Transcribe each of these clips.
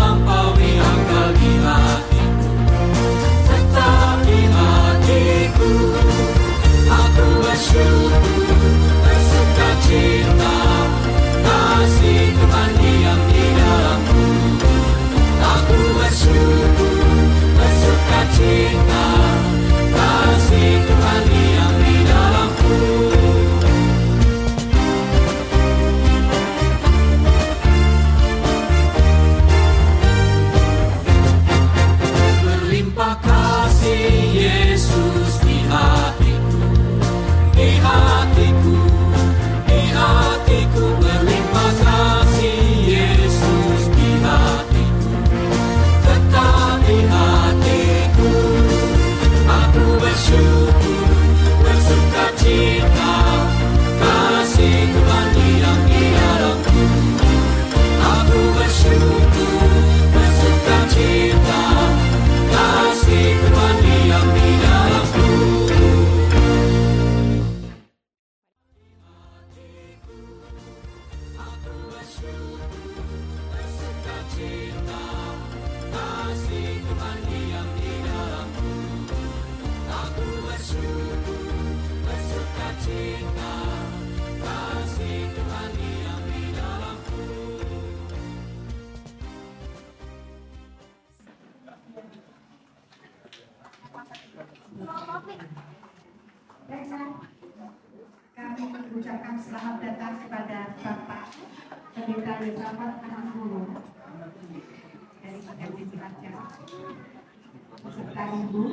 melampaui akal di hatiku, tetap di hatiku. Aku bersyukur, bersuka cita, kasih Tuhan diam di dalamku. Aku bersyukur, bersuka cita, kasih Tuhan diam di dalamku. Berlimpah kasih Yesus di hatiku, di hatiku, di hatiku. Berlimpah kasih Yesus di hatiku, tetap di hatiku. Aku bersyukur, bersuka cita, kasih Tuhan diam di dalamku. Aku bersyukur, bersuka cita, kasih Tuhan diam di dalamku. Aku bersyukur, bersuka cita, kasih Tuhan diam di dalamku. Aku bersyukur, bersuka cita, kasih Tuhan diam di dalamku. Kami mengucapkan selamat datang kepada Bapak Pendeta Yusafat Anangulu dari PKB Cilacap beserta Ibu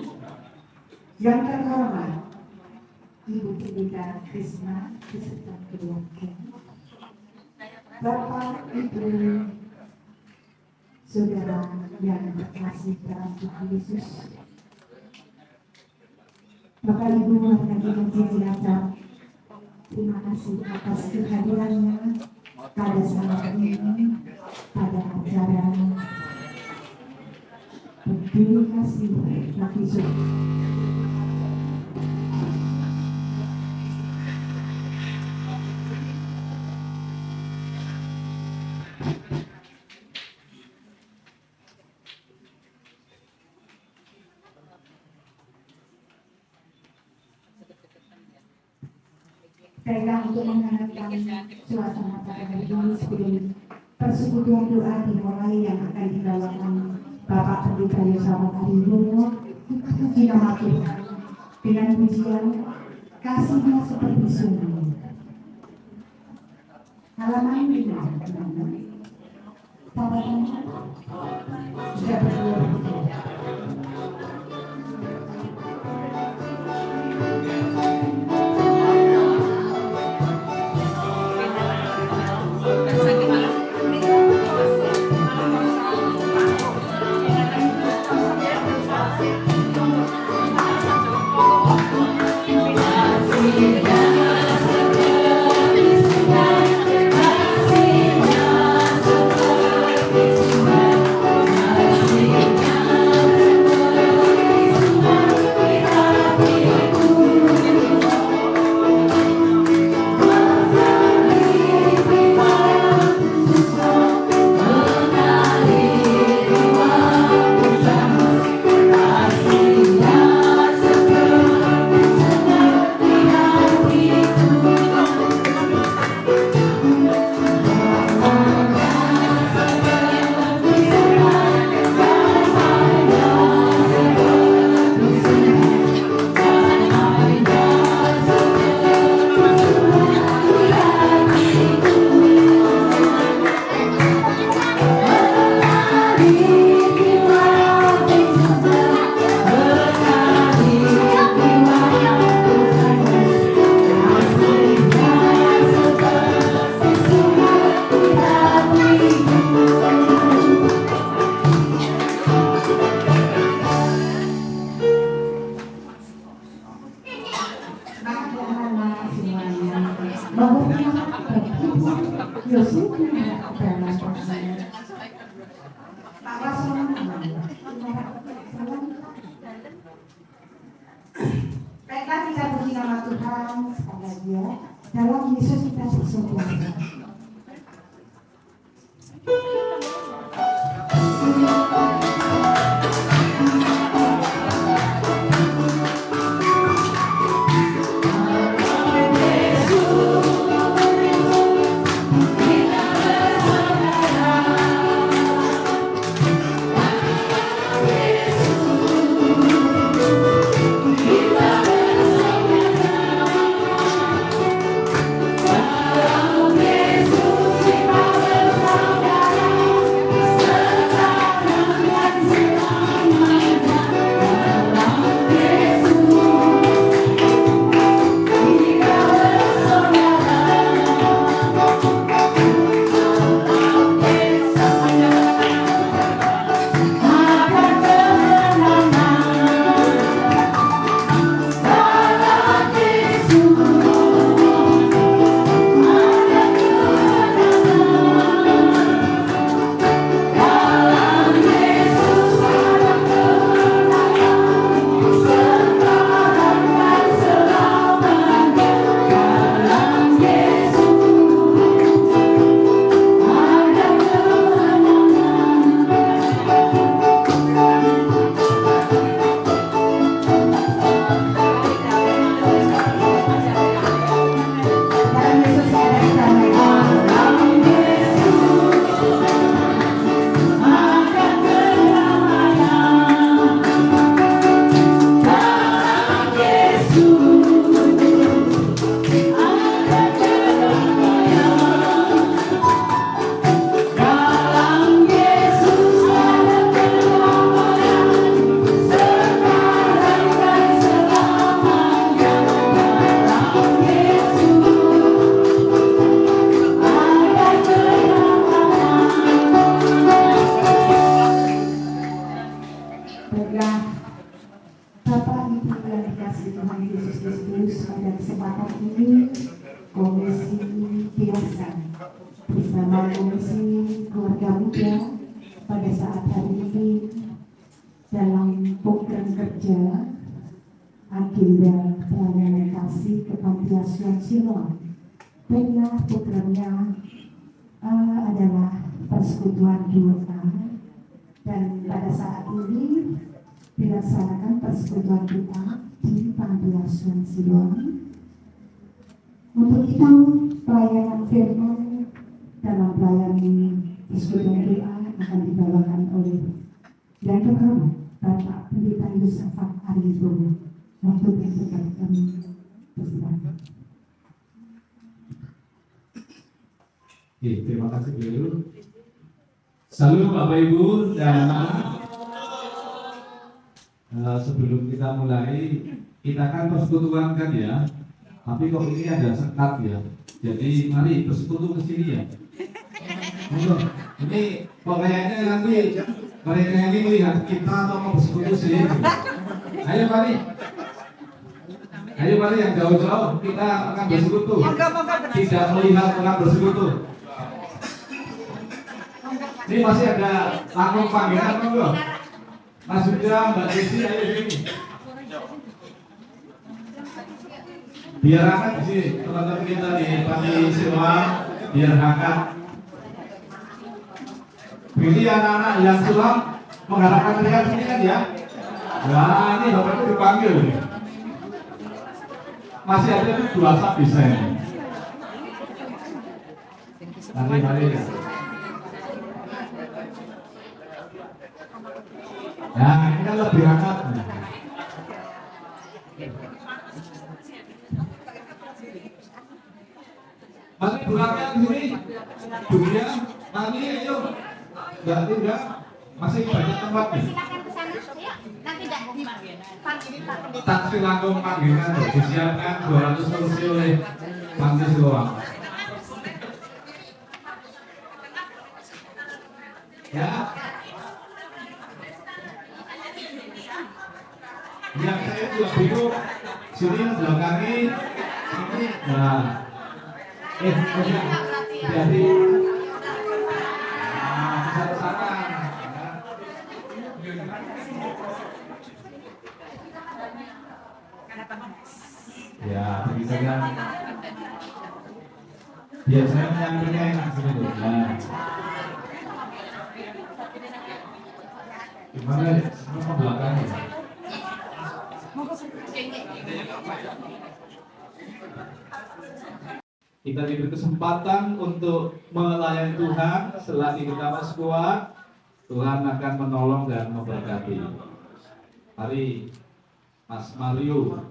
yang terhormat Ibu Pendeta Krisna beserta keluarga, Bapak Ibu saudara yang terkasih dalam Tuhan Yesus, Bapak Ibu warga GKJ Cilacap, terima kasih atas kehadirannya pada saat ini pada acara Peduli Kasih Baptisus. Baiklah, untuk menghangatkan suasana pada hari ini sebelum persekutuan doa dimulai yang akan dibawakan Bapak Pendeta Yusafat Anangulu, kita puji nama Tuhan dengan pujian kasih-Nya seperti sungai. Halaman 5. Tabatannya sudah berdua. Baiklah, kita puji nama Tuhan sekali lagi ya. Dalam Yesus kita bersyukur. bersama Komisi Keluarga Muda pada saat hari ini dalam program kerja agenda pelayanan kasih kepantiasuhan Siloam. Baiklah, programnya adalah persekutuan doa, dan pada saat ini dilaksanakan persekutuan doa di pantiasuhan Siloam. Untuk itu pelayanan firman dalam pelayanan persekutuan doa akan dibawakan oleh yang terhormat Bapak Pendeta Yusafat Aribo. Waktu berdekat kami persilakan. Oke, terima kasih dulu. Salam Bapak Ibu dan anak. Sebelum kita mulai, kita kan persekutuan kan ya. Tapi kok ini ada sekat ya. Jadi mari persekutu ke sini ya. Ini kok kayaknya nanti mereka ini melihat kita atau mau bersekutu sih. Ayo mari. Ayo mari yang jauh-jauh kita akan bersekutu. Tidak melihat orang bersekutu. Ini masih ada langkung panggilan enggak? Mas Yuda, Mbak Desi, ayo sini. Biar hangat di sini, teman-teman kita di Panti Siloam, biar hangat. Ini anak-anak yang sulam mengharapkan mereka sini kan ya. Nah ini Bapak itu dipanggil. Masih ada 2 sab bisa ini. Mari ya. Nah ini kan lebih hangat. Masih bulannya di sini. Dunia, mari ayo. Enggak, masih banyak tempat nih. Silakan ke sana, ya. Nanti Taksi langkung panggilan disiapkan 200 kursi oleh Panti Siloam. Ya. Yang saya juga bingung, sini belakangi, sini, nah, jadi. Ya, begitu kan. Biasanya menyampaikan enak begitu. Nah. Gimana ya? Apa belakangnya? Kita diberi kesempatan untuk melayani Tuhan. Selagi kita masih kuat, Tuhan akan menolong dan memberkati. Mari Mas Mario.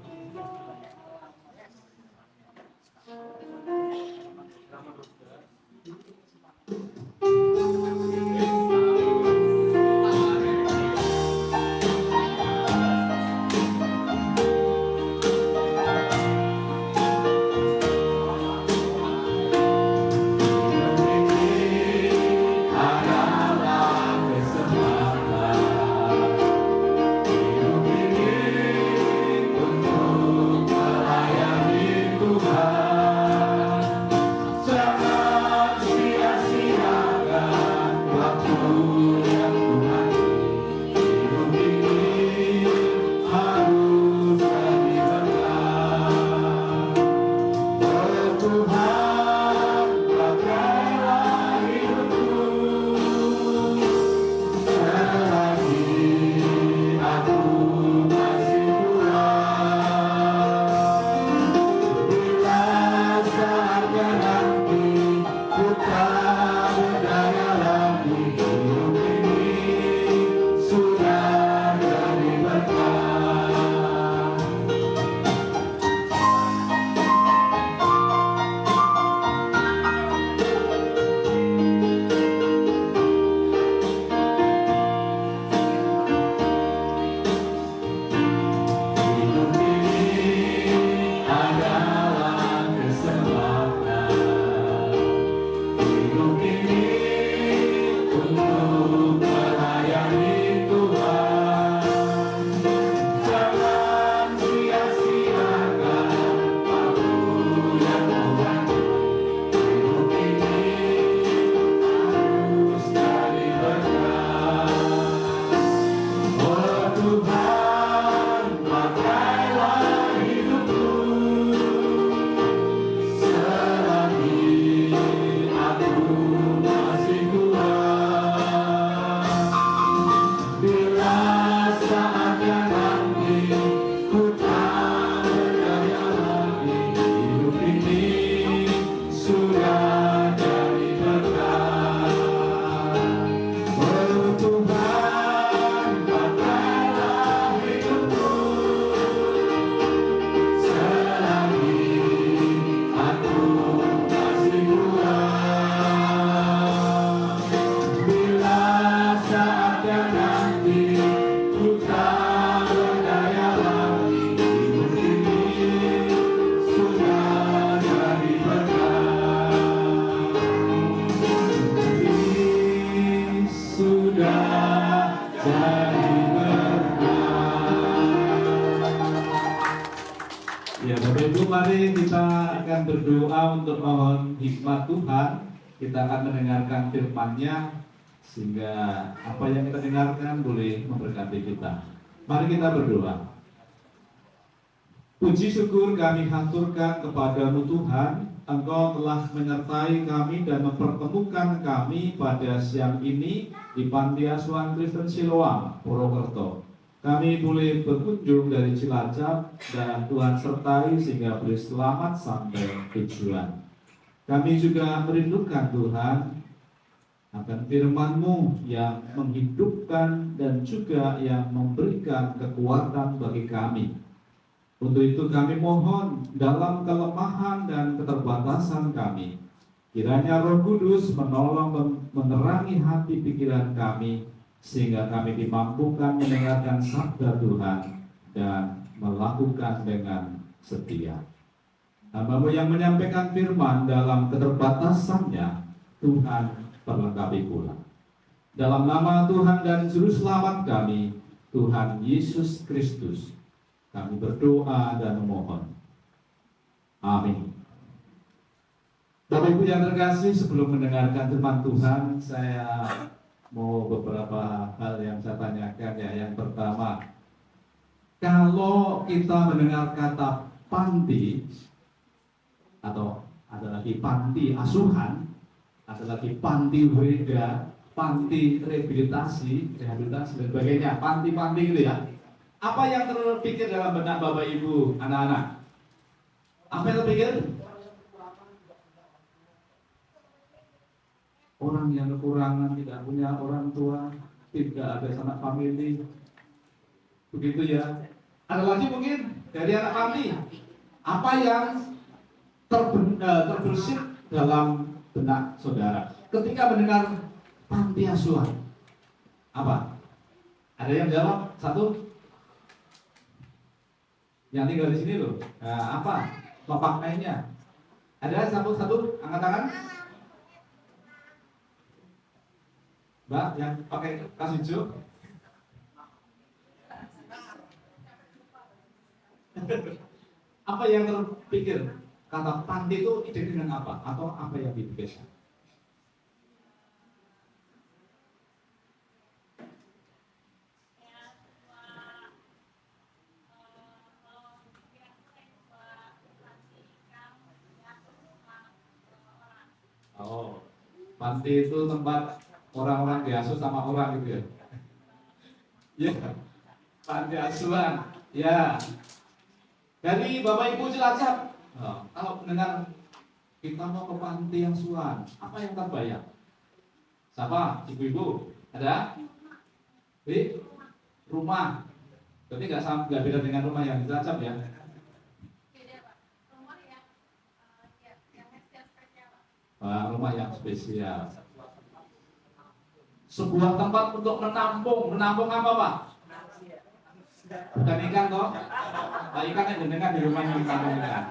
Ya, Bapak Ibu, mari kita akan berdoa untuk mohon hikmat Tuhan. Kita akan mendengarkan firman-Nya sehingga apa yang kita dengarkan boleh memberkati kita. Mari kita berdoa. Puji syukur kami haturkan kepadamu Tuhan. Engkau telah menyertai kami dan mempertemukan kami pada siang ini di Panti Asuhan Kristen Siloam, Purwokerto. Kami boleh berkunjung dari Cilacap dan Tuhan sertai sehingga boleh selamat sampai tujuan. Kami juga merindukan Tuhan akan firman-Mu yang menghidupkan dan juga yang memberikan kekuatan bagi kami. Untuk itu kami mohon dalam kelemahan dan keterbatasan kami, kiranya Roh Kudus menolong menerangi hati pikiran kami, sehingga kami dimampukan mendengarkan sabda Tuhan dan melakukan dengan setia. Hamba-Mu yang menyampaikan firman dalam keterbatasannya, Tuhan perlengkapi pula. Dalam nama Tuhan dan Juru Selamat kami, Tuhan Yesus Kristus, kami berdoa dan memohon. Amin. Bapak Ibu yang terkasih, sebelum mendengarkan firman Tuhan, saya mau beberapa hal yang saya tanyakan ya. Yang pertama, kalau kita mendengar kata panti, atau ada lagi panti asuhan, ada lagi panti weda, panti rehabilitasi dan sebagainya, panti-panti gitu ya. Apa yang terpikir dalam benak Bapak Ibu, anak-anak? Apa yang terpikir? Orang yang kekurangan, tidak punya orang tua, tidak ada sanak famili, begitu ya. Ada lagi mungkin dari anak panti, apa yang terbersit dalam benak saudara ketika mendengar panti asuhan? Apa? Ada yang jawab? Satu? Yang tinggal di sini loh. Nah, apa maknanya? Ada satu angkat tangan? Mbak yang pakai tas hijau. Apa yang terpikir? Kata panti itu identik dengan apa? Atau apa yang dipikirkan? Oh, panti itu tempat orang-orang diasuh sama orang gitu ya? Ya, panti asuhan. Ya, dari Bapak Ibu Cilacap. Kalau mendengar kita mau ke panti asuhan, apa yang terbayang? Siapa? Ibu-ibu? Ada? Di rumah. Berarti nggak beda dengan rumah yang di Cilacap ya? Rumah yang spesial. Sebuah tempat untuk menampung apa Pak? Bukan ikan toh? Ikan yang jenengan di rumah yang menampung ikan.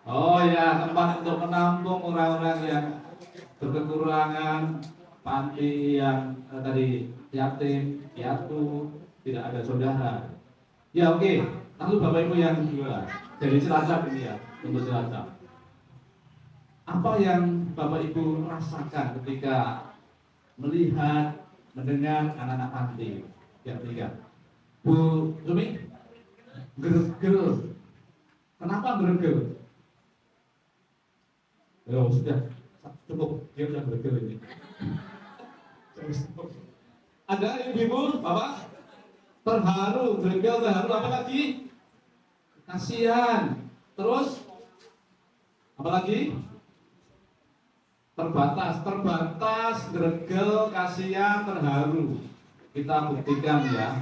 Oh ya, tempat untuk menampung orang-orang yang berkekurangan, panti yang tadi yatim, piatu, tidak ada saudara. Ya oke. Lalu Bapak Ibu yang kedua dari Cilacap ini ya, untuk Cilacap. Apa yang Bapak Ibu rasakan ketika melihat, mendengar anak-anak panti? Yang ketiga, Bu Sumi, gergel. Kenapa gergel? Ya sudah, cukup. Dia sudah gergel ini. Ada ibu-ibu, bapak? Terharu, gergel, terharu. Apa lagi? Kasihan. Terus? Apa lagi? Terbatas, gergel, kasihan, terharu. Kita buktikan ya,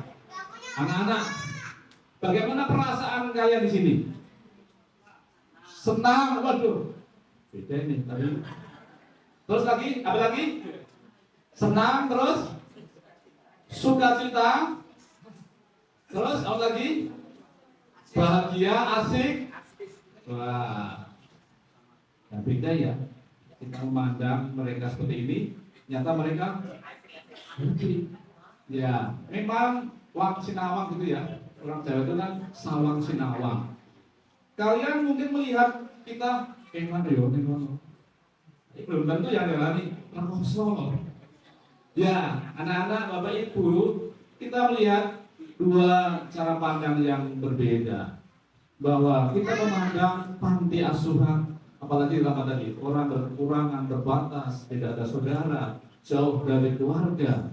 anak-anak. Bagaimana perasaan kalian di sini? Senang, waduh. Beda ini tadi. Terus lagi, apa lagi? Senang, terus sukacita. Terus apa lagi? Bahagia, asik. Wah, nah, beda ya. Kita memandang mereka seperti ini, nyata mereka ya, memang wang sinawang gitu ya. Orang Jawa itu kan sawang sinawang. Kalian mungkin melihat kita mana ya, ini belum tentu yang jalani langsung. Ya, anak-anak, Bapak Ibu, kita melihat dua cara pandang yang berbeda. Bahwa kita memandang panti asuhan, apalagi dalam tadi orang berkekurangan, terbatas, tidak ada saudara, jauh dari keluarga,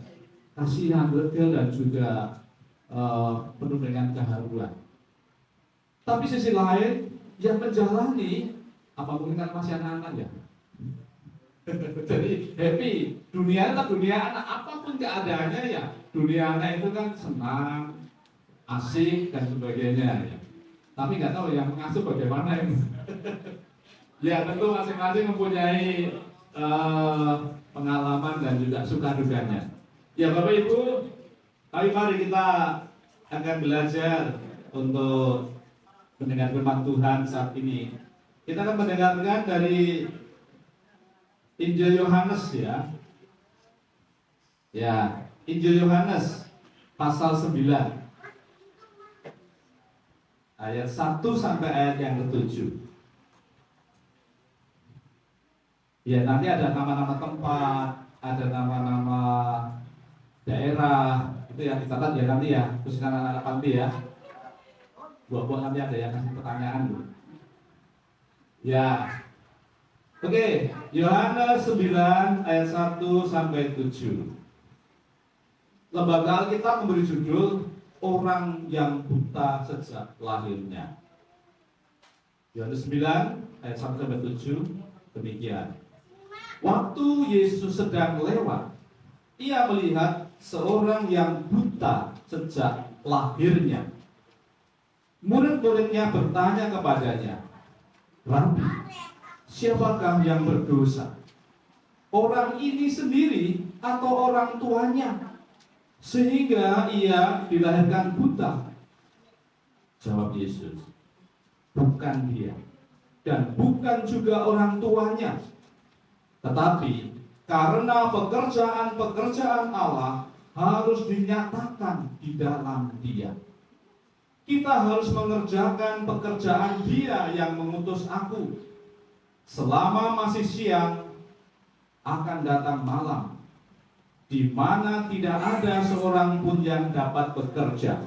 kasihan, gergel, dan juga penuh dengan keharuan. Tapi sisi lain yang menjalani, apa mungkin kan masih anak-anak ya? Jadi happy, dunia tetap dunia anak, apapun keadaannya ya, dunia anak itu kan senang, asik dan sebagainya ya. Tapi nggak tahu yang mengasuh bagaimana ini. Ya tentu masing-masing mempunyai pengalaman dan juga suka dukanya. Ya Bapak Ibu, mari kita akan belajar untuk mendengar firman Tuhan saat ini. Kita akan mendengarkan dari Injil Yohanes ya. Ya, Injil Yohanes pasal 9 ayat 1 sampai ayat yang ke-7. Ya, nanti ada nama-nama tempat, ada nama-nama daerah, itu yang dicatat ya nanti ya, khususnya anak-anak panti ya. Buat nanti ada yang kasih pertanyaan dulu. Ya, Oke, Yohanes 9 ayat 1 sampai 7. Lembaga Alkitab memberi judul orang yang buta sejak lahirnya. Yohanes 9 ayat 1 sampai 7 demikian. Waktu Yesus sedang lewat, ia melihat seorang yang buta sejak lahirnya. Murid-muridnya bertanya kepadanya, "Rabi, siapakah yang berdosa? Orang ini sendiri atau orang tuanya, sehingga ia dilahirkan buta?" Jawab Yesus, "Bukan dia, dan bukan juga orang tuanya. Tetapi karena pekerjaan-pekerjaan Allah harus dinyatakan di dalam dia. Kita harus mengerjakan pekerjaan Dia yang mengutus aku. Selama masih siang, akan datang malam, di mana tidak ada seorang pun yang dapat bekerja.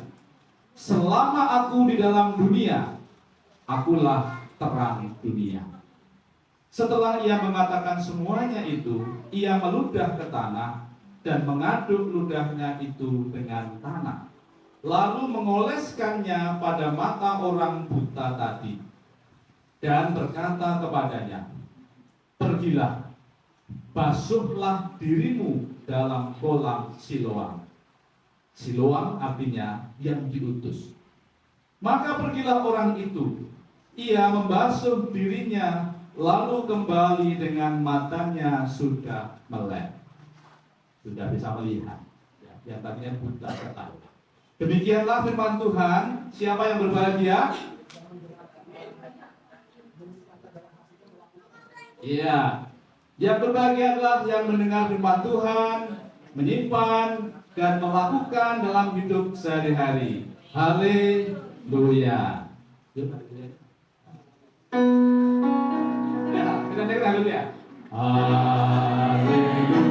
Selama aku di dalam dunia, akulah terang dunia." Setelah ia mengatakan semuanya itu, ia meludah ke tanah dan mengaduk ludahnya itu dengan tanah, lalu mengoleskannya pada mata orang buta tadi, dan berkata kepadanya, "Pergilah, basuhlah dirimu dalam kolam Siloam." Siloam artinya yang diutus. Maka pergilah orang itu, ia membasuh dirinya, lalu kembali dengan matanya sudah melek, sudah bisa melihat, yang tadinya buta ketahui. Demikianlah firman Tuhan. Siapa yang berbahagia? Iya, yang berbahagia adalah yang mendengar firman Tuhan, menyimpan dan melakukan dalam hidup sehari-hari. Haleluya. Ya, kita dengar haleluya. Haleluya.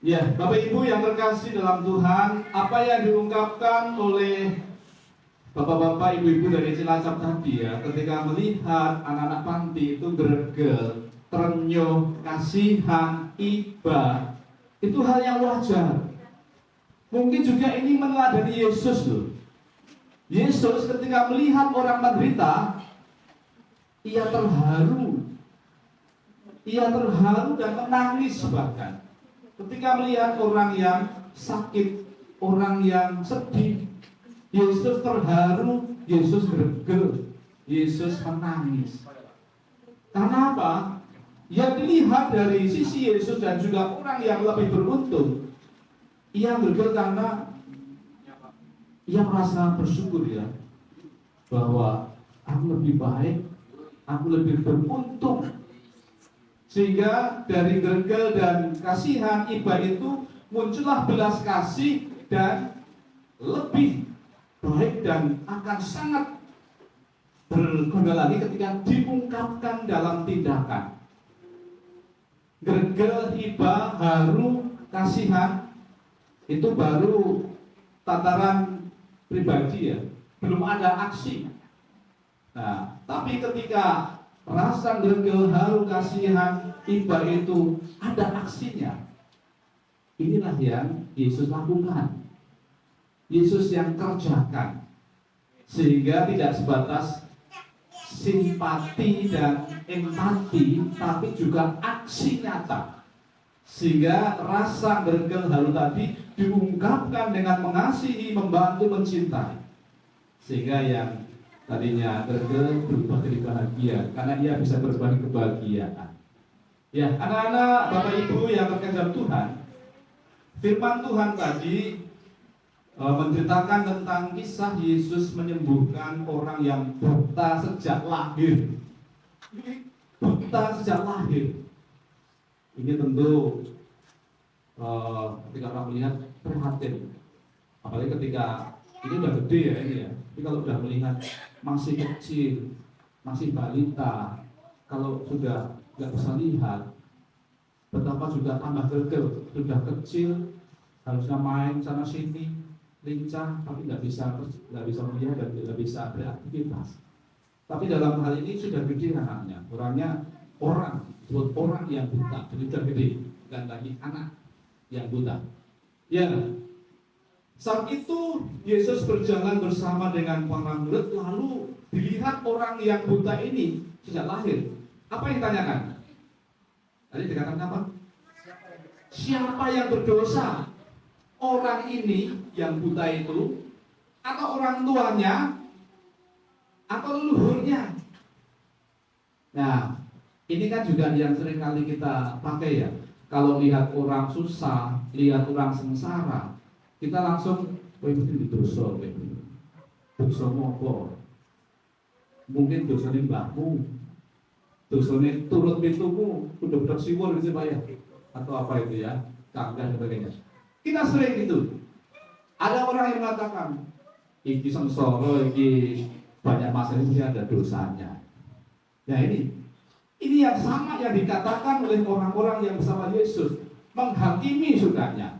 Ya, Bapak Ibu yang terkasih dalam Tuhan, apa yang diungkapkan oleh Bapak-bapak, Ibu-ibu dari Cilacap tadi ya, ketika melihat anak-anak panti itu greget, terenyuh, kasihan, iba, itu hal yang wajar. Mungkin juga ini meneladani Yesus loh. Yesus ketika melihat orang menderita, ia terharu dan menangis bahkan. Ketika melihat orang yang sakit, orang yang sedih, Yesus terharu, Yesus greget, Yesus menangis. Karena apa? Yang dilihat dari sisi Yesus dan juga orang yang lebih beruntung, ia greget karena ia merasa bersyukur ya, bahwa aku lebih baik, aku lebih beruntung. Sehingga dari greget dan kasihan iba itu muncullah belas kasih dan lebih baik dan akan sangat berguna lagi ketika diungkapkan dalam tindakan. Greget, iba, haru, kasihan itu baru tataran pribadi ya, belum ada aksi. Nah, tapi ketika rasa greget, haru, kasihan, iba itu ada aksinya, inilah yang Yesus lakukan, Yesus yang kerjakan, sehingga tidak sebatas simpati dan empati, tapi juga aksi nyata, sehingga rasa greget, haru tadi diungkapkan dengan mengasihi, membantu, mencintai, sehingga yang tadinya greget berubah jadi bahagia karena dia bisa berbagi kebahagiaan. Ya, anak-anak, Bapak Ibu yang terkasih dalam Tuhan, firman Tuhan tadi menceritakan tentang kisah Yesus menyembuhkan orang yang buta sejak lahir. buta sejak lahir. Ini tentu ketika orang melihat prihatin. Apalagi ketika ini udah gede ya ini ya. Tapi kalau udah melihat masih kecil, masih balita, kalau sudah nggak bisa lihat, betapa juga tambah gergel. Sudah kecil, harusnya main sana sini, lincah, tapi nggak bisa melihat dan tidak bisa beraktivitas. Tapi dalam hal ini sudah gede anaknya, disebut orang yang buta, jadi sudah gede, bukan lagi anak yang buta. Ya, saat itu Yesus berjalan bersama dengan para murid, lalu dilihat orang yang buta ini sejak lahir. Apa yang ditanyakan? Tadi dikatakan apa? Siapa yang berdosa? Orang ini yang buta itu, atau orang tuanya, atau leluhurnya? Nah, ini kan juga yang sering kali kita pakai ya. Kalau lihat orang susah, lihat orang sengsara, kita langsung, wih mesti dosa, dosa apa? Mungkin dosanya mbahmu, dosanya turut pintumu, udah siwur gitu Pak ya, atau apa itu ya, kangen dan sebagainya. Kita sering gitu. Ada orang yang mengatakan, iki sengsara, iki banyak masalah, ini ada dosanya. Ya ini yang sama yang dikatakan oleh orang-orang yang bersama Yesus, menghakimi sukanya,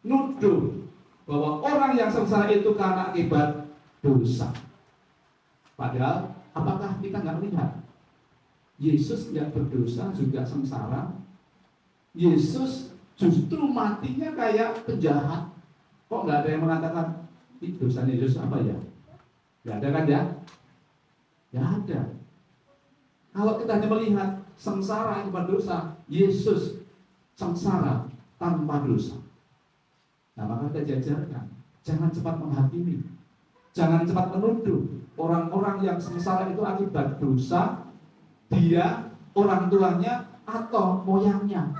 nuduh bahwa orang yang sengsara itu karena akibat dosa. Padahal apakah kita nggak melihat Yesus nggak berdosa juga sengsara? Yesus justru matinya kayak penjahat. Kok nggak ada yang mengatakan ini dosanya Yesus apa ya? Nggak ada kan ya? Nggak ada. Kalau kita hanya melihat sengsara akibat dosa, Yesus sengsara tanpa dosa. Nah, maka kita jajarkan, jangan cepat menghakimi, jangan cepat menuduh orang-orang yang sengsara itu akibat dosa dia, orang tuanya, atau moyangnya.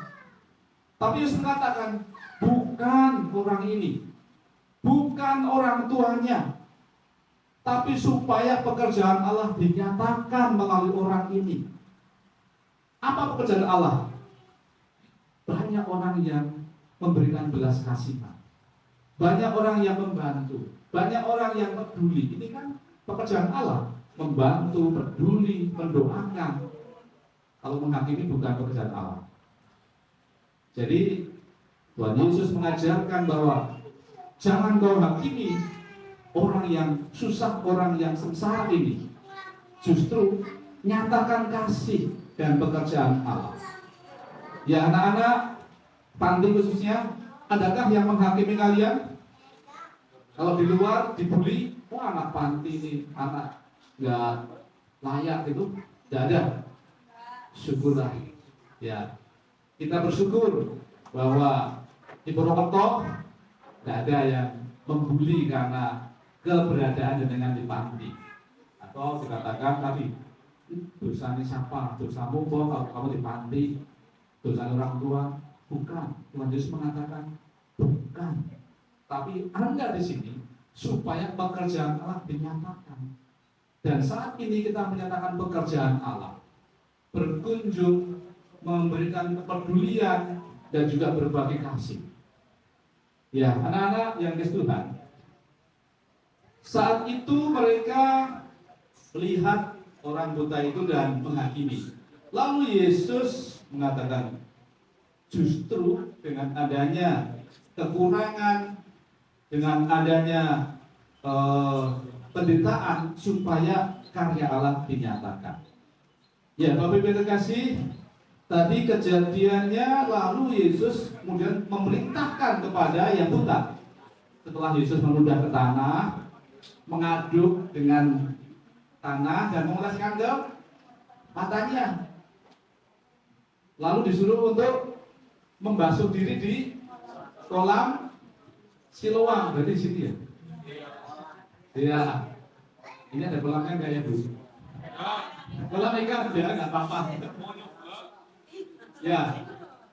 Tapi Yesus mengatakan, bukan orang ini, bukan orang tuanya, tapi supaya pekerjaan Allah dinyatakan melalui orang ini. Apa pekerjaan Allah? Banyak orang yang memberikan belas kasihan, banyak orang yang membantu, banyak orang yang peduli. Ini kan pekerjaan Allah, membantu, peduli, mendoakan. Kalau menghakimi bukan pekerjaan Allah. Jadi Tuhan Yesus mengajarkan bahwa jangan kau hakimi orang yang susah, orang yang sengsara ini. Justru nyatakan kasih dan pekerjaan Allah. Ya anak-anak panti khususnya, adakah yang menghakimi kalian? Kalau di luar dibully, wah anak panti ini anak nggak layak itu, tidak ada. Syukurlah, ya kita bersyukur bahwa di Purwokerto tidak ada yang membuli karena keberadaan dengan di panti, atau dikatakan tadi dosanya siapa, dosamu kok kalau kamu di panti, dosa orang tua. Bukan, Tuhan Yesus mengatakan bukan, tapi Anda di sini supaya pekerjaan Allah dinyatakan. Dan saat ini kita menyatakan pekerjaan Allah, berkunjung, memberikan kepedulian dan juga berbagi kasih. Ya, anak-anak yang dikasihi Tuhan, saat itu mereka melihat orang buta itu dan menghakimi. Lalu Yesus mengatakan, justru dengan adanya kekurangan, dengan adanya penderitaan, supaya karya Allah dinyatakan. Ya, Bapak Ibu terkasih, tadi kejadiannya lalu Yesus kemudian memerintahkan kepada yang buta. Setelah Yesus meludah ke tanah, mengaduk dengan tanah dan mengoleskan ke matanya. Lalu disuruh untuk membasuh diri di kolam Siloam, berarti di sini ya? Iya. Ini ada kolamnya enggak ya, Bu? Kolam ikan ya, enggak apa-apa. Ya.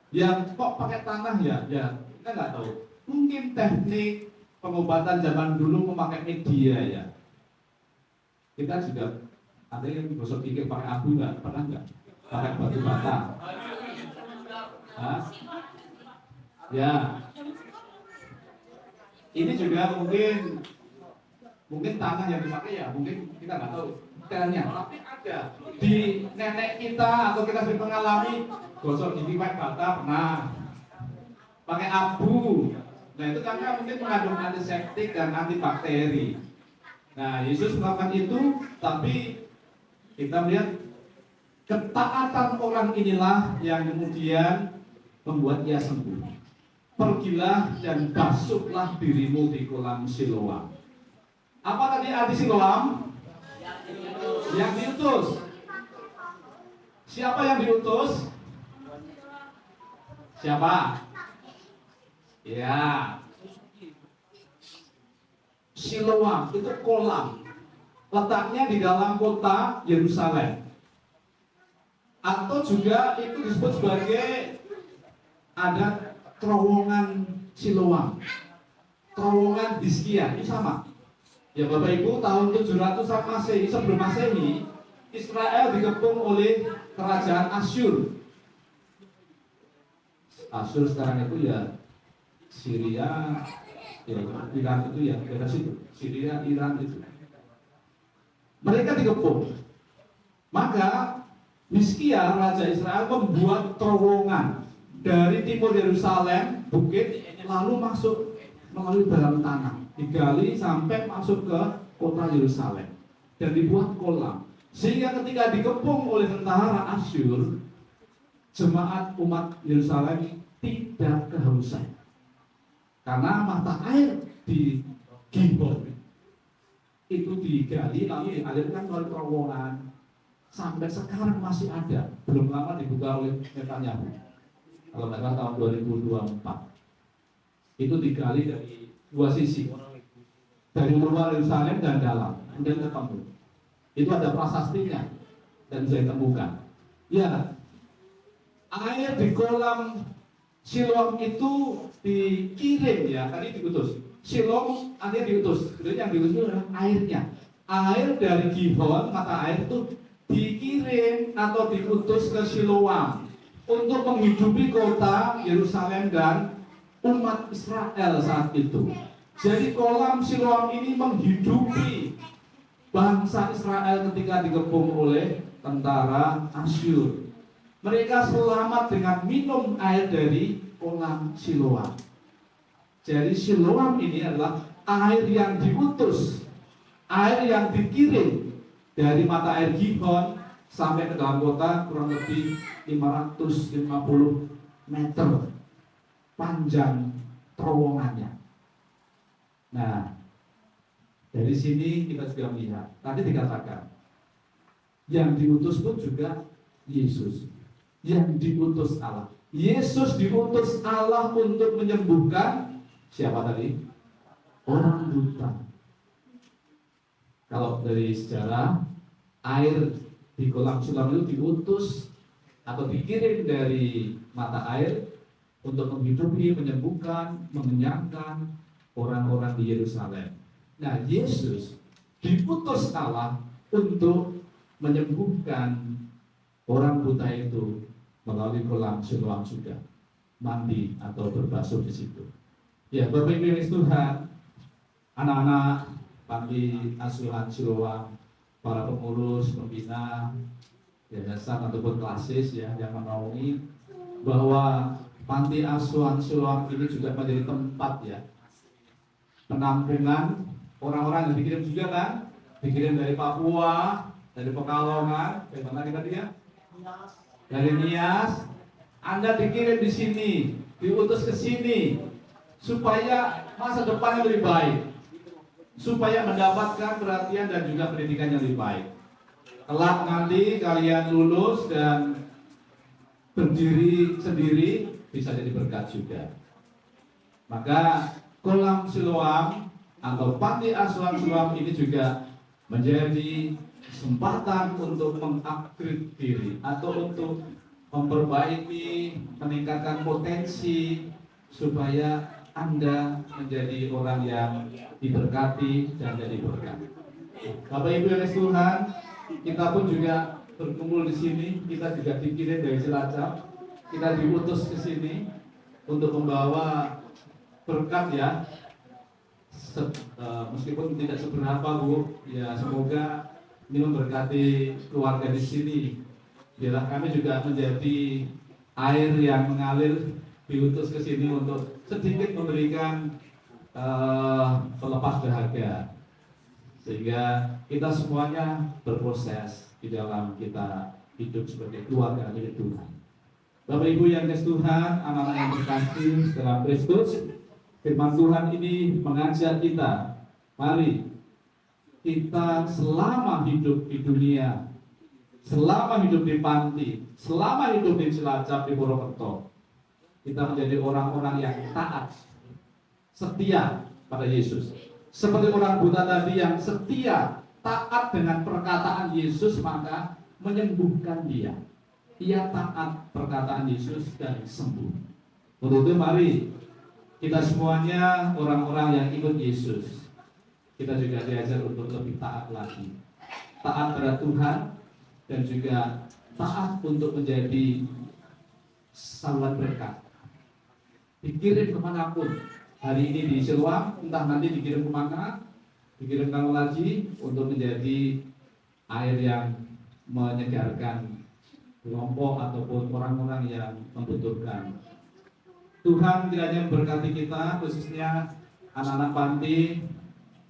Yang kok pakai tanah ya? Ya, kita enggak tahu. Mungkin teknik pengobatan zaman dulu memakai media ya. Kita juga ada yang gosok gigi pakai abu enggak? Pernah enggak? pakai batu bata. Hah? Ya, ini juga mungkin tangan yang dipakai ya, mungkin kita nggak tahu detailnya, tapi ada di nenek kita atau kita sering mengalami gosok gigi pakai bata pernah, pakai abu. Nah itu karena mungkin mengandung antiseptik dan antibakteri. Nah Yesus melakukan itu, tapi kita melihat ketaatan orang inilah yang kemudian membuat ia sembuh. Pergilah dan basuhlah dirimu di kolam Siloam. Apa tadi arti Siloam? Yang diutus. Siapa yang diutus? Siapa? Ya. Siloam itu kolam. Letaknya di dalam kota Yerusalem. Atau juga itu disebut sebagai ada terowongan Siloam, terowongan Hiskia, itu sama. Ya Bapak Ibu, tahun 700 Masehi, sebelum Masehi, Israel dikepung oleh kerajaan Asyur. Asyur sekarang itu ya Syria, ya Iran itu ya daerah situ, Syria, Iran itu. Mereka dikepung. Maka Hiskia, raja Israel, membuat terowongan dari timur Yerusalem, bukit, lalu masuk melalui dalam tanah, digali sampai masuk ke kota Yerusalem dan dibuat kolam. Sehingga ketika dikepung oleh tentara Asyur, jemaat umat Yerusalem tidak kehausan karena mata air di Gihon itu digali lalu dialirkan melalui terowongan sampai sekarang masih ada, belum lama dibuka oleh Netanyahu. Kalau nggak salah tahun 2024 itu digali dari dua sisi, dari luar Yerusalem dan dalam, kemudian ketemu. Itu ada prasastinya dan saya temukan. Ya, air di kolam Siloam itu dikirim ya, tadi diutus. Siloam artinya diutus, jadi yang diutus itu adalah airnya. Air dari Gihon, mata air itu dikirim atau diutus ke Siloam untuk menghidupi kota Yerusalem dan umat Israel saat itu. Jadi kolam Siloam ini menghidupi bangsa Israel ketika dikepung oleh tentara Asyur. Mereka selamat dengan minum air dari kolam Siloam. Jadi Siloam ini adalah air yang diutus, air yang dikirim dari mata air Gihon sampai ke dalam kota, kurang lebih 550 meter panjang terowongannya. Nah, dari sini kita juga melihat, tadi dikatakan yang diutus pun juga Yesus, yang diutus Allah. Yesus diutus Allah untuk menyembuhkan siapa tadi? Orang buta. Kalau dari sejarah, air di kolam Siloam itu diutus atau dikirim dari mata air untuk menghidupi, menyembuhkan, mengenyangkan orang-orang di Yerusalem. Nah, Yesus diutus Allah untuk menyembuhkan orang buta itu melalui kolam Siloam juga, mandi atau berbasuh di situ. Ya, Bapak Ibu yang Tuhan, anak-anak panti asuhan Siloam, para pengurus, pembina, yayasan ataupun klasis ya yang menaungi bahwa panti asuhan Siloam ini juga menjadi tempat ya penampungan orang-orang yang dikirim juga kan, dikirim dari Papua, dari Pekalongan, dari mana kita dia? Dari Nias. Anda dikirim di sini, diutus ke sini supaya masa depannya lebih baik, supaya mendapatkan perhatian dan juga pendidikan yang lebih baik. Kelak nanti kalian lulus dan berdiri sendiri bisa jadi berkat juga. Maka kolam Siloam atau panti asuhan Siloam ini juga menjadi kesempatan untuk mengupgrade diri atau untuk memperbaiki, meningkatkan potensi supaya Anda menjadi orang yang diberkati dan jadi berkat. Bapak Ibu yang Tuhan, kita pun juga berkumpul di sini, kita juga dikirim dari Cilacap, kita diutus ke sini untuk membawa berkat ya. Meskipun tidak seberapa Bu, ya semoga ini memberkati keluarga di sini. Biarlah kami juga menjadi air yang mengalir, diutus ke sini untuk sedikit memberikan pelepas dahaga, sehingga kita semuanya berproses di dalam kita hidup sebagai keluarga milik Tuhan. Bapak Ibu yang dikasihi Tuhan, anak-anak yang terkasih dalam Kristus, firman Tuhan ini mengajak kita, mari kita selama hidup di dunia, selama hidup di Panti, selama hidup di Cilacap, di Purwokerto, kita menjadi orang-orang yang taat, setia pada Yesus. Seperti orang buta tadi yang setia, taat dengan perkataan Yesus, maka menyembuhkan dia. Ia taat perkataan Yesus dan sembuh. Untuk itu mari kita semuanya orang-orang yang ikut Yesus, kita juga diajar untuk lebih taat lagi. Taat pada Tuhan dan juga taat untuk menjadi saluran berkat. Dikirim kemanapun. Hari ini di Siloam, entah nanti dikirim kemana, dikirimkan lagi untuk menjadi air yang menyegarkan kelompok ataupun orang-orang yang membutuhkan. Tuhan kiranya memberkati kita, khususnya anak-anak Panti.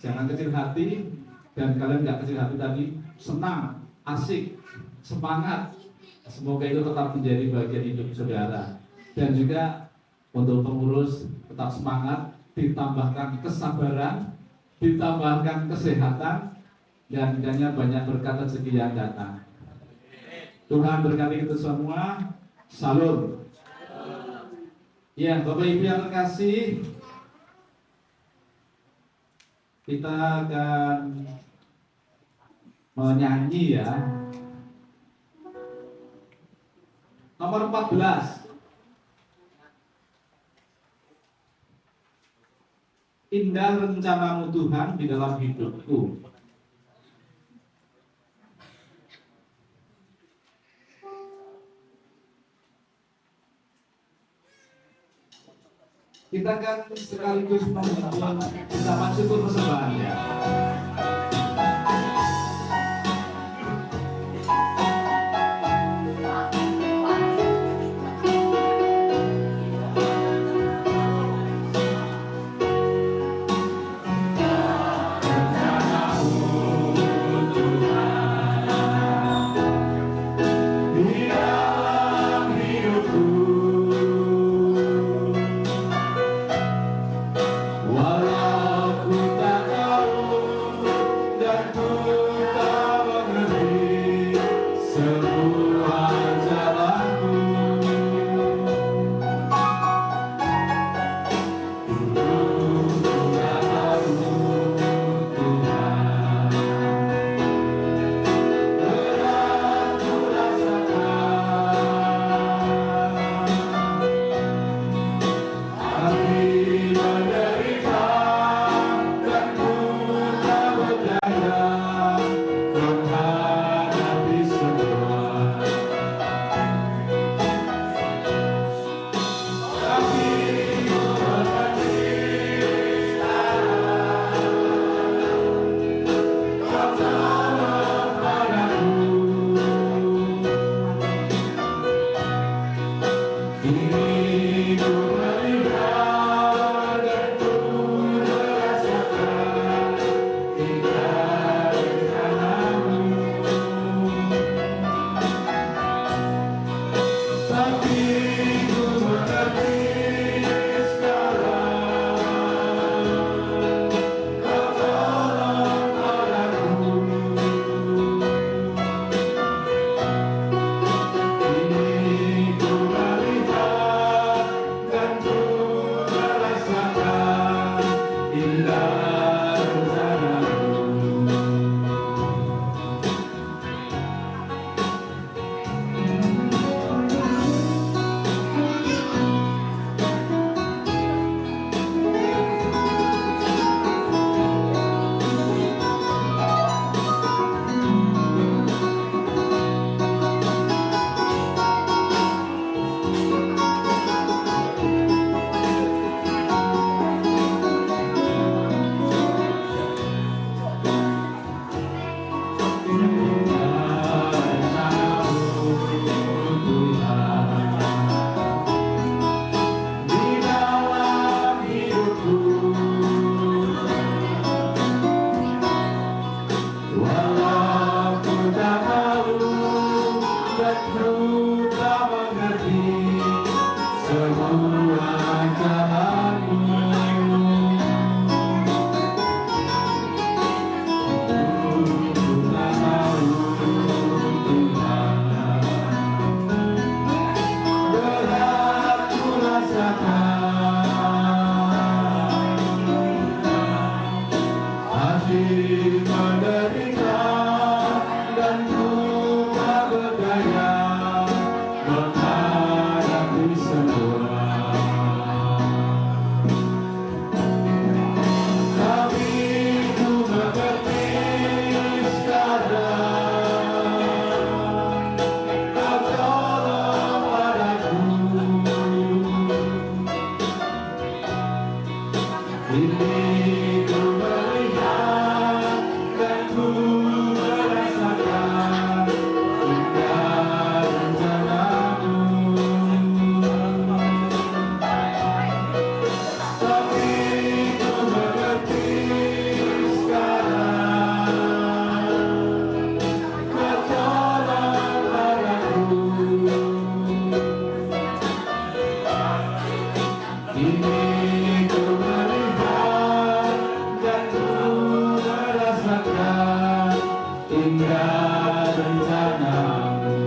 Jangan kecil hati, dan kalian nggak kecil hati tadi, senang, asik, semangat. Semoga itu tetap menjadi bagian hidup saudara. Dan juga untuk pengurus tetap semangat, ditambahkan kesabaran, ditambahkan kesehatan, dan kiranya banyak berkat rezeki yang datang. Tuhan berkati kita semua. Salam. Ya, Bapak Ibu yang terkasih, kita akan menyanyi ya. Nomor 14. Indah rencanamu Tuhan di dalam hidupku. Kita akan sekaligus mengucapkan ucapan syukur persembahannya. Hati menderita Ini ku melihat dan ku merasakan indah rencanamu. Tapi ku mengerti sekarang ketolonganku. Ini ku melihat dan ku merasakan indah rencanamu.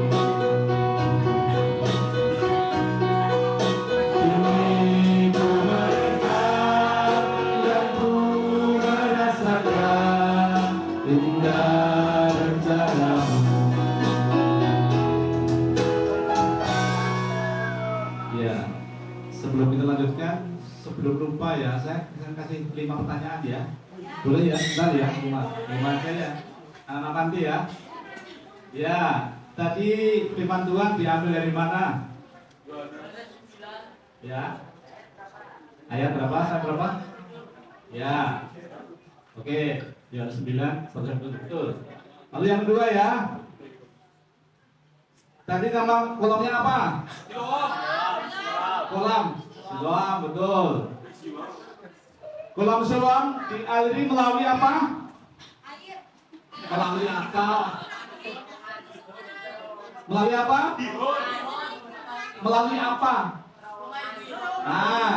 Ini ku melihat dan ku merasakan indah rencanamu. Ya, sebelum kita lanjutkan, sebelum lupa ya, saya kasih 5 pertanyaan ya. Boleh ya, bentar ya, 5 aja ya. Anak nanti ya. Ya, tadi firman Tuhan diambil dari mana? Ya. Ayat berapa? Ayat berapa? Ya. Oke, ya 9, betul. Lalu yang kedua ya. Tadi nama kolomnya apa? Kolam Siloam, betul. Kolam Siloam dialiri melalui apa? Melalui akal. Melalui apa? Melalui apa? Nah,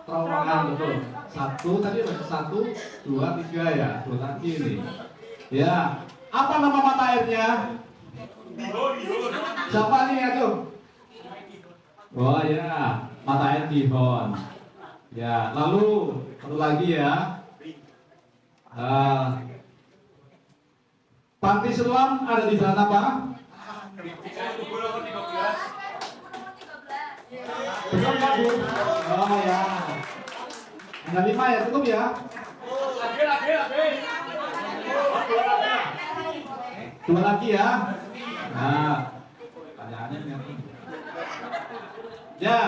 terowongan, betul. 1 tadi 1, 2, 3 ya. Belum lagi ini. Ya. Apa nama mata airnya? Siapa nih aduh? Oh ya, mata air Gihon. Ya, lalu satu lagi ya. Panti Siloam ada di jalan apa? Betul nggak Bu? Oh ya. Ada 5 ya, cukup ya? Dua lagi ya. Nah, pertanyaannya nih. Ya,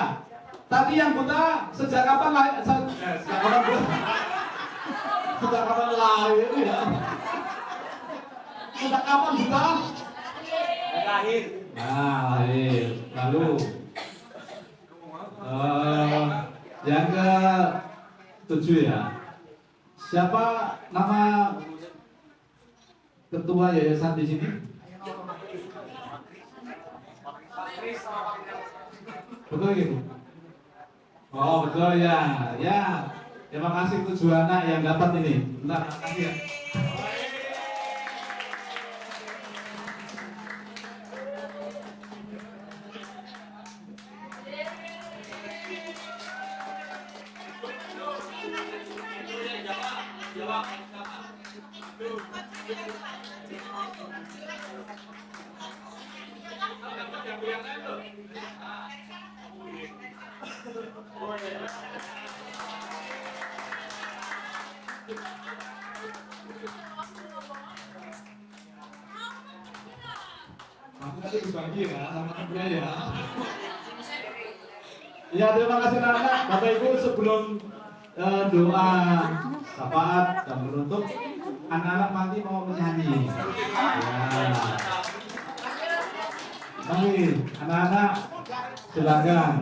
tadi yang buta sejak kapan lahir? Sejak kapan buta? Sejak kapan lahir ya? Sejak kapan buta? Lahir. Nah, lahir. Lalu yang ke-7 ya. Siapa nama ketua yayasan di sini? Betul gitu? Oh betul ya. Ya, terima kasih 7 anak yang dapat ini. Bentar, makasih ya. Aku tadi berbagi ya sama temennya ya. Ya terima kasih anak-anak. Bapak Ibu sebelum doa syafaat dan menutup, anak-anak nanti mau menyanyi. Ya. Baik, anak-anak silakan.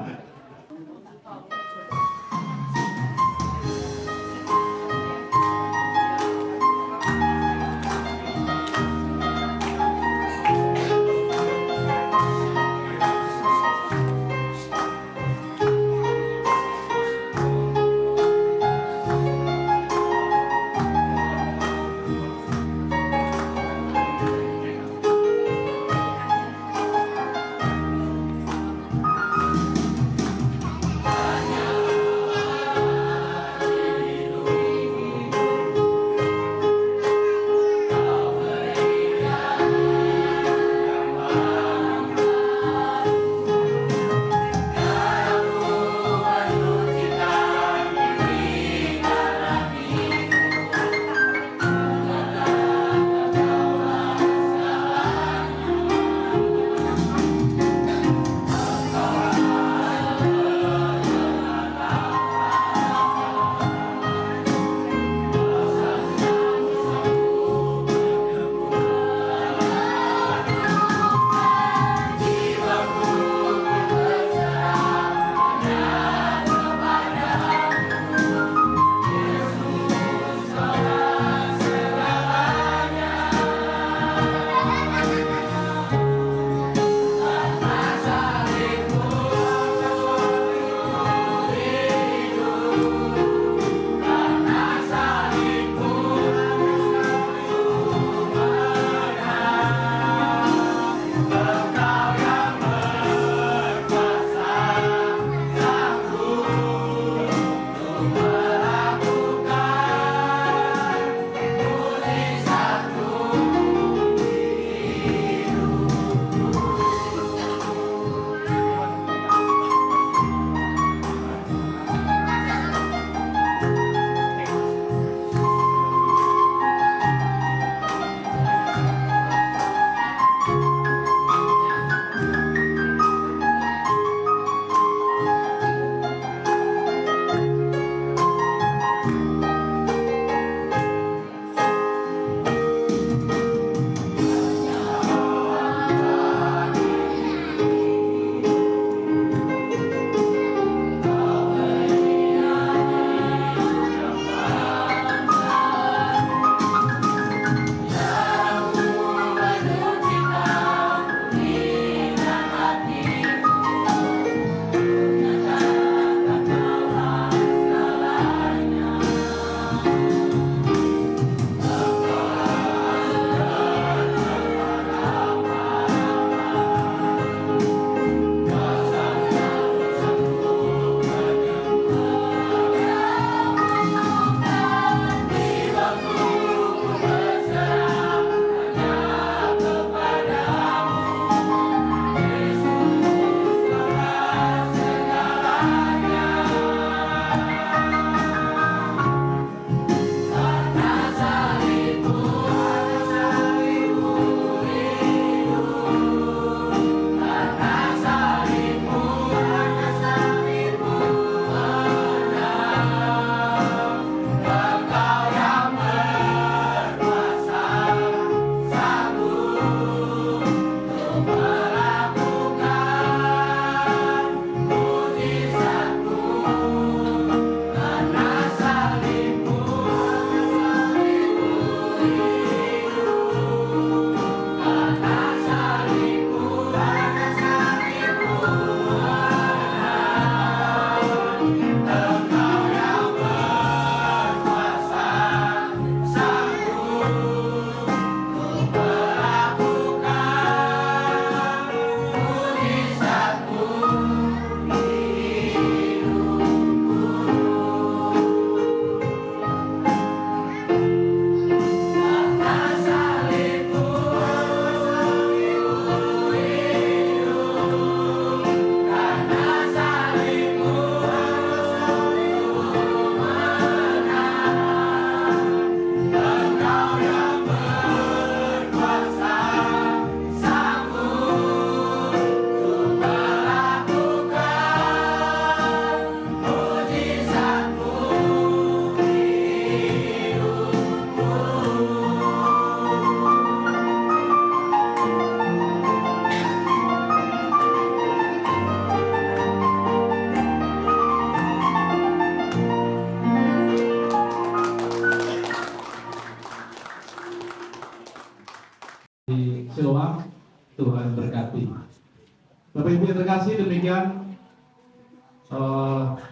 Ibu yang terkasih, demikian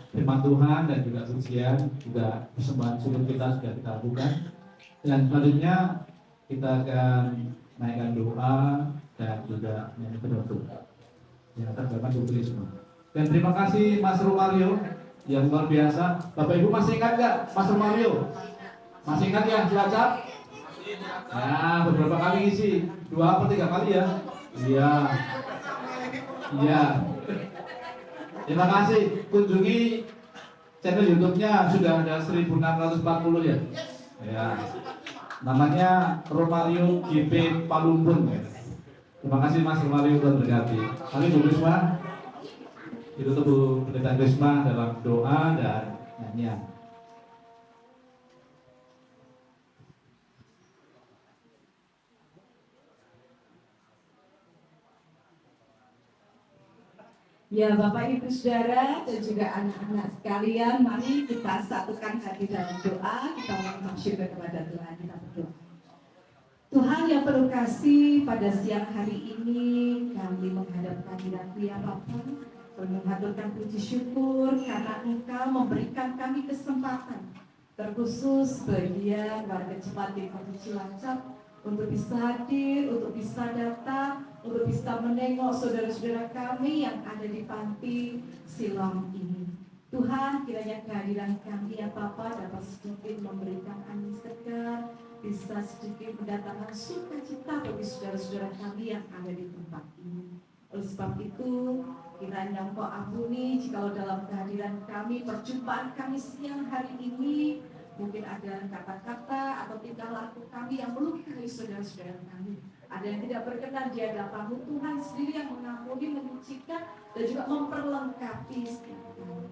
firman Tuhan dan juga pujian, juga persembahan syukur kita sudah kita lakukan. Dan selanjutnya kita akan naikkan doa dan juga nyanyi berdoa yang akan dilakukan Ibu semua. Dan terima kasih Mas Romario yang luar biasa. Bapak Ibu masih ingat nggak Mas Romario? Masih ingat ya Cilacap? Ya, beberapa kali isi, 2 atau 3 kali ya. Iya. Iya. Terima kasih. Kunjungi channel YouTube-nya, sudah ada 1640 ya. Ya. Namanya Romario GP Palumpun. Terima kasih Mas Romario telah berkati. Kami Bu Risma, ditutup Bu Pendeta Risma dalam doa dan nyanyian. Ya Bapak Ibu Saudara dan juga anak-anak sekalian, mari kita satukan hati dalam doa, kita mengucap syukur kepada Tuhan, kita berdoa. Tuhan yang penuh kasih, pada siang hari ini kami menghadap hadirat-Mu ya Bapa, mengaturkan puji syukur karena Engkau memberikan kami kesempatan, terkhusus bagian warga Cipati Kota Cilacap, untuk bisa hadir, untuk bisa datang, untuk bisa menengok saudara-saudara kami yang ada di panti Siloam ini. Tuhan, kiranya kehadiran kami ya Bapa dapat sedikit memberikan angin segar, bisa sedikit mendatangkan sukacita bagi saudara-saudara kami yang ada di tempat ini. Oleh sebab itu, kiranya Engkau ampuni jikalau dalam kehadiran kami, perjumpaan kami siang hari ini, mungkin ada kata-kata atau tingkah laku kami yang melukai saudara-saudara kami. Ada yang tidak berkenan di hadapan-Mu, Tuhan sendiri yang mengampuni, menyucikan, dan juga memperlengkapi setiap kami.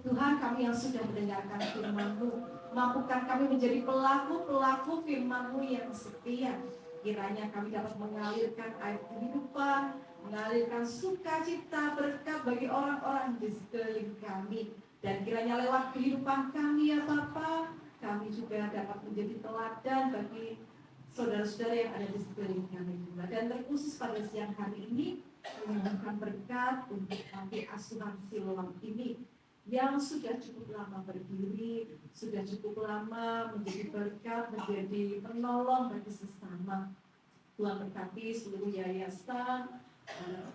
Tuhan, kami yang sudah mendengarkan firman-Mu, mampukan kami menjadi pelaku-pelaku firman-Mu yang setia. Kiranya kami dapat mengalirkan air kehidupan, mengalirkan sukacita, berkat bagi orang-orang di sekeliling kami. Dan kiranya lewat kehidupan kami ya Bapa, kami juga dapat menjadi teladan bagi saudara-saudara yang ada di sekeliling kami juga. Dan terkhusus pada siang hari ini, memohon berkat untuk panti asuhan Siloam ini yang sudah cukup lama berdiri, sudah cukup lama menjadi berkat, menjadi penolong bagi sesama. Tuhan berkati seluruh yayasan,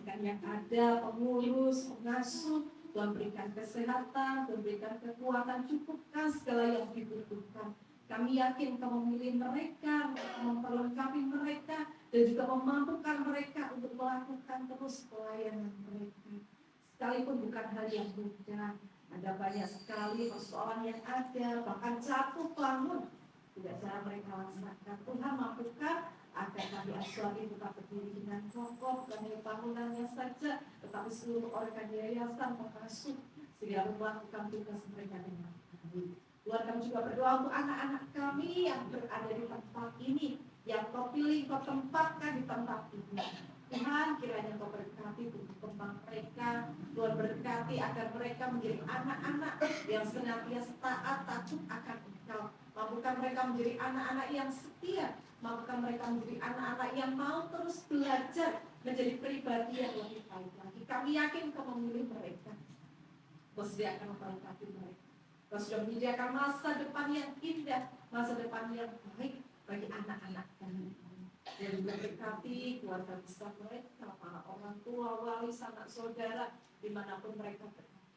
yang ada, pengurus, pengasuh. Tuhan berikan kesehatan, Tuhan berikan kekuatan, cukupkan segala yang dibutuhkan. Kami yakin Kau memilih mereka, memperlengkapi mereka, dan juga memampukan mereka untuk melakukan terus pelayanan mereka. Sekalipun bukan hal yang mudah, ada banyak sekali persoalan yang ada, bahkan jatuh bangun, tidak cara mereka laksanakan. Tuhan mampukan agar kami asuhan itu tetap berdiri dengan kokoh, bukan hanya bangunannya saja, tetapi seluruh organ yayasan mengasuh sehingga melakukan tugas mereka dengan baik. Tuhan, kami juga berdoa untuk anak-anak kami yang berada di tempat ini, yang Kau pilih, Kau tempatkan di tempat ini. Tuhan, kiranya Kau berkati untuk kembang mereka. Tuhan berkati agar mereka menjadi anak-anak yang senantiasa taat, takut akan Engkau. Mampukan mereka menjadi anak-anak yang setia. Mampukan mereka menjadi anak-anak yang mau terus belajar menjadi pribadi yang lebih baik lagi. Kami yakin Kau memilih mereka. Kau sediakan memberkati mereka. Kau sudah menyediakan masa depan yang indah, masa depan yang baik bagi anak-anak kami. Dan juga berkati keluarga besar mereka, para orang tua, wali, sanak saudara, dimanapun mereka berada.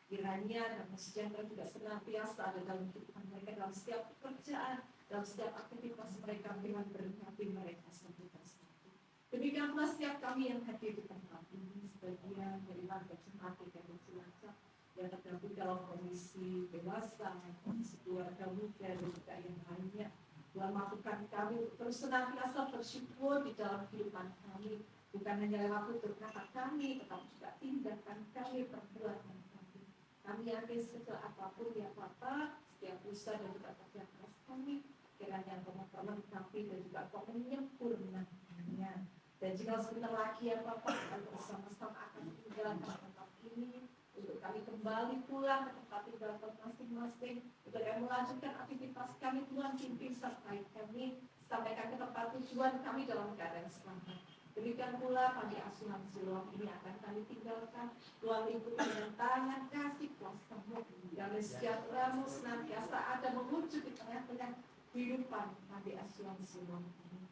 Kiranya dan sejahtera juga senantiasa ada dalam kehidupan mereka, dalam setiap pekerjaan, dalam setiap aktivitas mereka. Tuhan berkati mereka satu persatu. Demikian pula setiap kami yang hadir di tempat ini, sebagian dari warga Cipati dan Cilacap yang tergabung dalam komisi dewasa, komisi keluarga muda, dan juga yang lainnya. Tuhan mampukan kami untuk terus senantiasa bersyukur di dalam kehidupan kami, bukan hanya lewat tutur kata kami, tetapi juga tindakan kami, perbuatan kami. Kami yakin segala apapun ya Bapa, setiap usaha dan juga kerja keras kami, kiranya Kau memperlengkapi dan juga Kau menyempurnakannya. Dan jika sebentar lagi ya Bapa, kami bersama-sama akan meninggalkan tempat ini, untuk kami kembali pulang ke tempat tinggal masing-masing, untuk kami melanjutkan aktivitas kami. Tuhan pimpin sertai kami, sampaikan ke tempat tujuan kami dalam keadaan selamat. Demikian pula panti asuhan Siloam ini akan kami tinggalkan, Tuhan lingkupi dengan tangan kasih kuasa-Mu, damai sejahtera-Mu senantiasa ada mengucap di tengah-tengah kehidupan panti asuhan Siloam ini.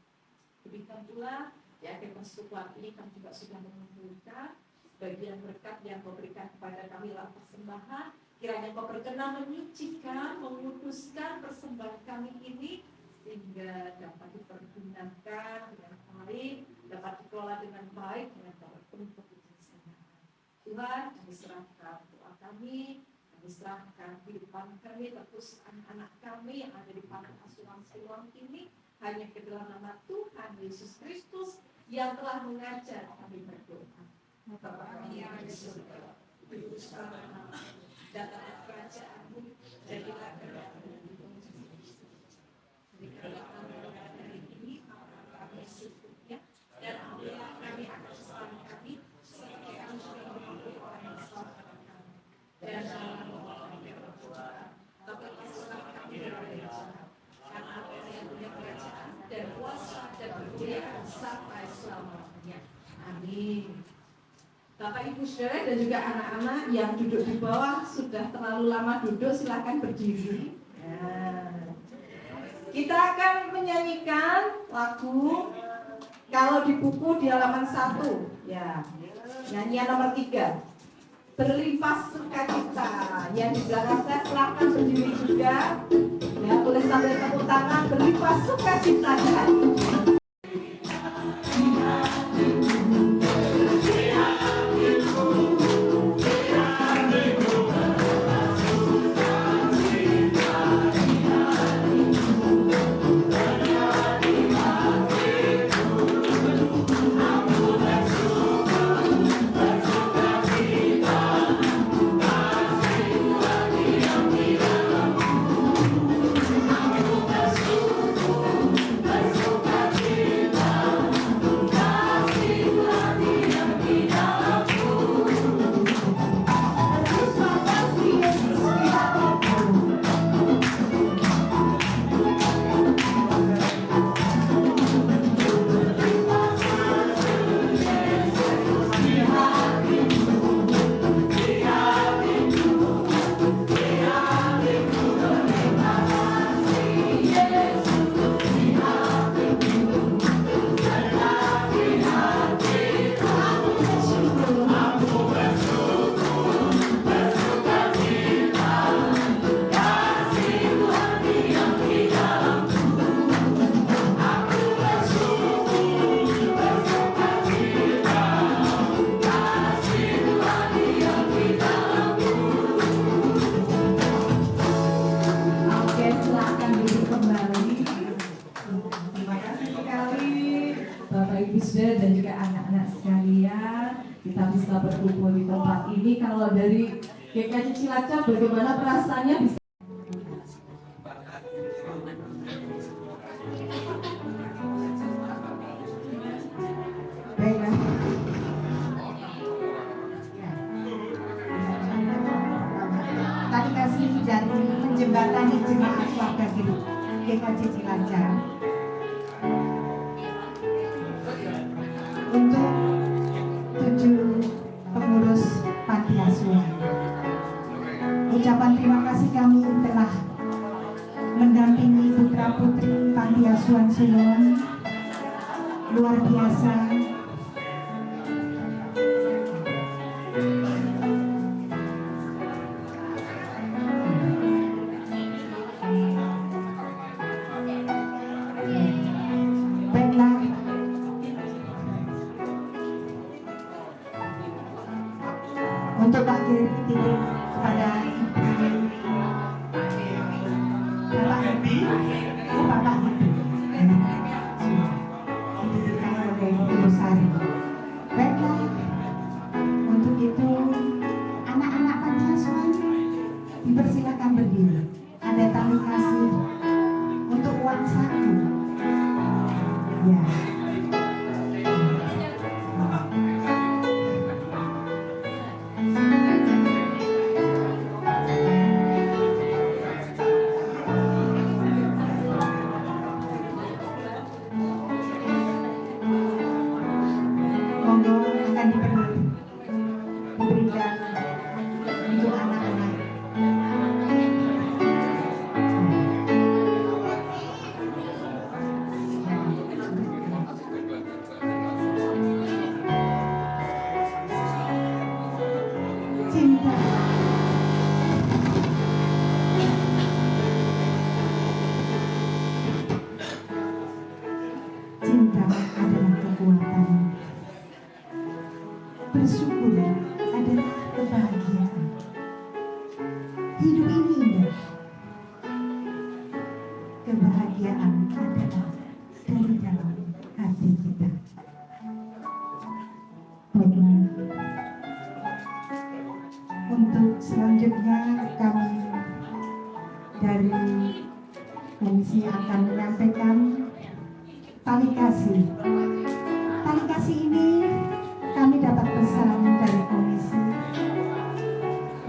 Demikian pula di akhir persekutuan ini kami juga sudah mengumpulkan sebagian berkat yang Kau berikan kepada kami lewat persembahan. Kiranya Kau berkenan menyucikan, menguduskan persembahan kami ini sehingga dapat dipergunakan dengan baik, dapat dikelola dengan baik dengan untuk kebijaksanaan. Tuhan, kami serahkan doa kami serahkan kehidupan kami, terkhusus anak-anak kami yang ada di panti asuhan Siloam ini, hanya ke dalam nama Tuhan Yesus Kristus yang telah mengajar kami berdoa. Bapa kami yang ada di surga, dikuduskanlah namamu, datanglah kerajaan-Mu, jadilah kehendakmu di bumi seperti berikanlah kami hari ini makanan kami secukupnya, dan ampunilah kami akan kesalahan kami, seperti kami juga mengampuni orang yang salah kepada kami. Dan janganlah membawa kami ke pencobaan, tapi lepaskanlah kami dari jahat. Karena Engkau yang punya kerajaan dan kuasa dan kemuliaan sampai selama-lamanya. Amin. Bapak, Ibu, Saudara, dan juga anak-anak yang duduk di bawah sudah terlalu lama duduk, silakan berdiri. Kita akan menyanyikan lagu kalau di buku di halaman 1, ya, nyanyian nomor 3, berlimpah sukacita. Yang di belakang saya silakan berdiri juga, ya, boleh sambil tepuk tangan, berlimpah sukacita di hati. Dan juga anak-anak sekalian, kita bisa berkumpul di tempat ini. Kalau dari GKJ Cilacap, bagaimana perasaannya bisa? Baiklah. Tadi kasih dari menjembatani jemaat warga GKJ Cilacap untuk 7 pengurus panti asuhan. Ucapan terima kasih kami telah mendampingi putra-putri panti asuhan Siloam. Luar biasa. Untuk akhir titik pada Bapak Ibu, Bapak Ibu. kebahagiaan adalah dari dalam hati kita. Baiklah, untuk selanjutnya kami dari komisi akan menyampaikan tali kasih. Tali kasih ini kami dapat pesan dari komisi.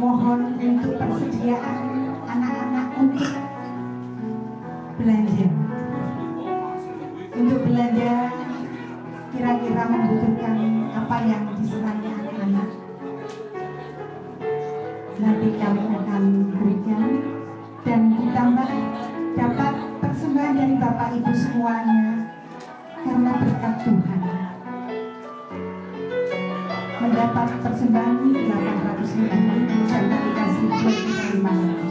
Mohon untuk persediaan anak-anak untuk belanja. Untuk belanja kira-kira membutuhkan apa yang disenangi anak-anak. Nanti kami akan berikan dan ditambah dapat persembahan dari Bapak Ibu semuanya karena berkat Tuhan. Mendapat persembahan 800.000 dan dikasih 2.500.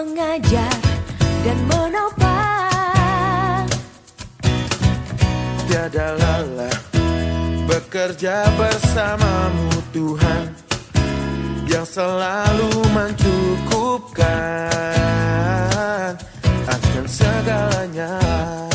mengajar dan menopang. Tiada lelah bekerja bersamamu Tuhan, yang selalu mencukupkan akan segalanya.